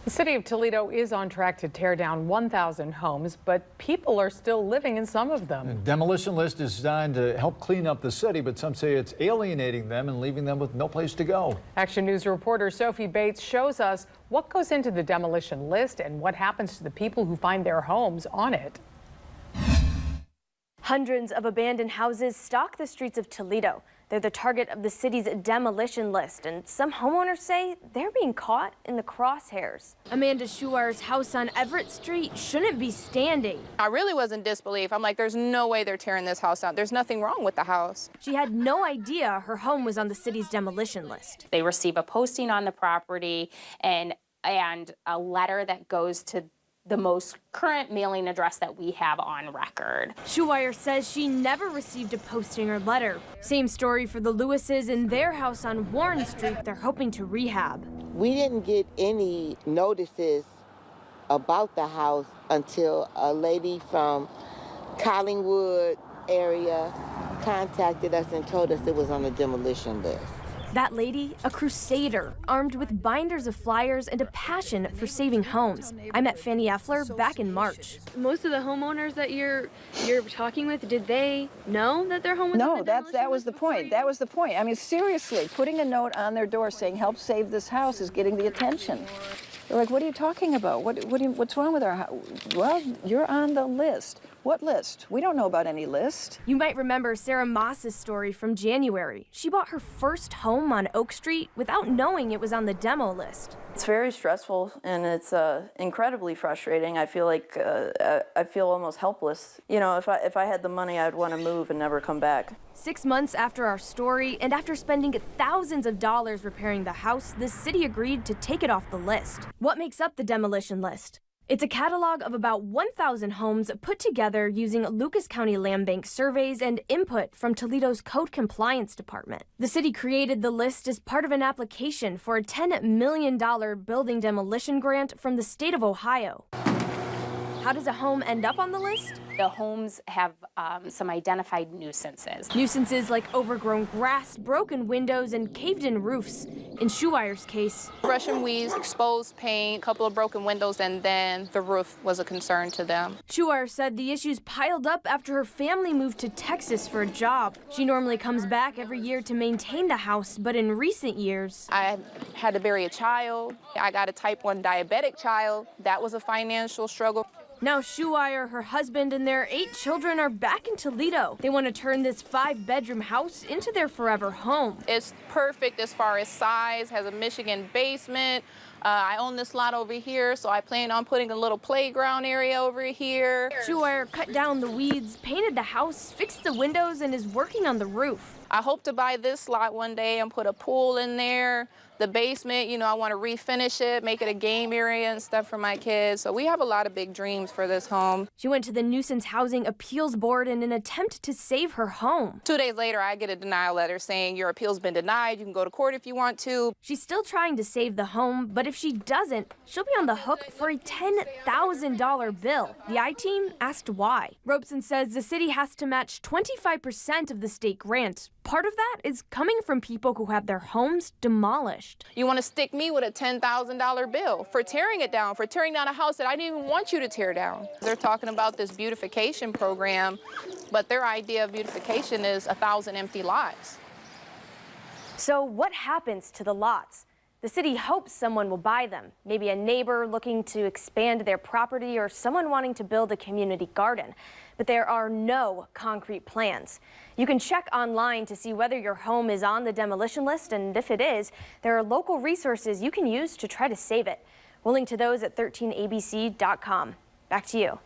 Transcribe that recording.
The city of Toledo is on track to tear down 1,000 homes, but people are still living in some of them. The demolition list is designed to help clean up the city, but some say it's alienating them and leaving them with no place to go. Action News reporter Sophie Bates shows us what goes into the demolition list and what happens to the people who find their homes on it. Hundreds of abandoned houses stalk the streets of Toledo. They're the target of the city's demolition list, and some homeowners say they're being caught in the crosshairs. Amanda Schuar's house on Everett Street shouldn't be standing. I really was in disbelief. I'm like, there's no way they're tearing this house down. There's nothing wrong with the house. She had no idea her home was on the city's demolition list. They receive a posting on the property and a letter that goes to the most current mailing address that we have on record. Schuar says she never received a posting or letter. Same story for the Lewises in their house on Warren Street they're hoping to rehab. We didn't get any notices about the house until a lady from Collingwood area contacted us and told us it was on the demolition list. That lady, a crusader, armed with binders of flyers and a passion for saving homes. I met Fanny Effler back in March. Most of the homeowners that you're talking with, did they know that their home was No, that was the point. That was the point. I mean, seriously, putting a note on their door saying, "Help save this house," is getting the attention. They're like, "What are you talking about? What's wrong with our house?" Well, you're on the list. What list? We don't know about any list. You might remember Sarah Moss's story from January. She bought her first home on Oak Street without knowing it was on the demo list. It's very stressful and it's incredibly frustrating. I feel like I feel almost helpless. You know, if I had the money, I'd want to move and never come back. 6 months after our story, and after spending thousands of dollars repairing the house, the city agreed to take it off the list. What makes up the demolition list? It's a catalog of about 1,000 homes put together using Lucas County Land Bank surveys and input from Toledo's Code Compliance Department. The city created the list as part of an application for a $10 million building demolition grant from the state of Ohio. How does a home end up on the list? The homes have some identified nuisances. Nuisances like overgrown grass, broken windows, and caved-in roofs. In Schuar's case, Russian weeds, exposed paint, a couple of broken windows, and then the roof was a concern to them. Schuar said the issues piled up after her family moved to Texas for a job. She normally comes back every year to maintain the house, but in recent years, I had to bury a child. I got a type 1 diabetic child. That was a financial struggle. Now Schuar, her husband, and their 8 children are back in Toledo. They want to turn this 5-bedroom house into their forever home. It's perfect as far as size, has a Michigan basement. I own this lot over here, so I plan on putting a little playground area over here. Schuar cut down the weeds, painted the house, fixed the windows, and is working on the roof. I hope to buy this lot one day and put a pool in there. The basement, you know, I want to refinish it, make it a game area and stuff for my kids. So we have a lot of big dreams for this home. She went to the Nuisance Housing Appeals Board in an attempt to save her home. 2 days later, I get a denial letter saying your appeal's been denied. You can go to court if you want to. She's still trying to save the home, but if she doesn't, she'll be on the hook for a $10,000 bill. The I-Team asked why. Robeson says the city has to match 25% of the state grant. Part of that is coming from people who have their homes demolished. You want to stick me with a $10,000 bill for tearing it down, for tearing down a house that I didn't even want you to tear down. They're talking about this beautification program, but their idea of beautification is 1,000 empty lots. So what happens to the lots? The city hopes someone will buy them, maybe a neighbor looking to expand their property or someone wanting to build a community garden. But there are no concrete plans. You can check online to see whether your home is on the demolition list, and if it is, there are local resources you can use to try to save it. We'll link to those at 13abc.com. Back to you.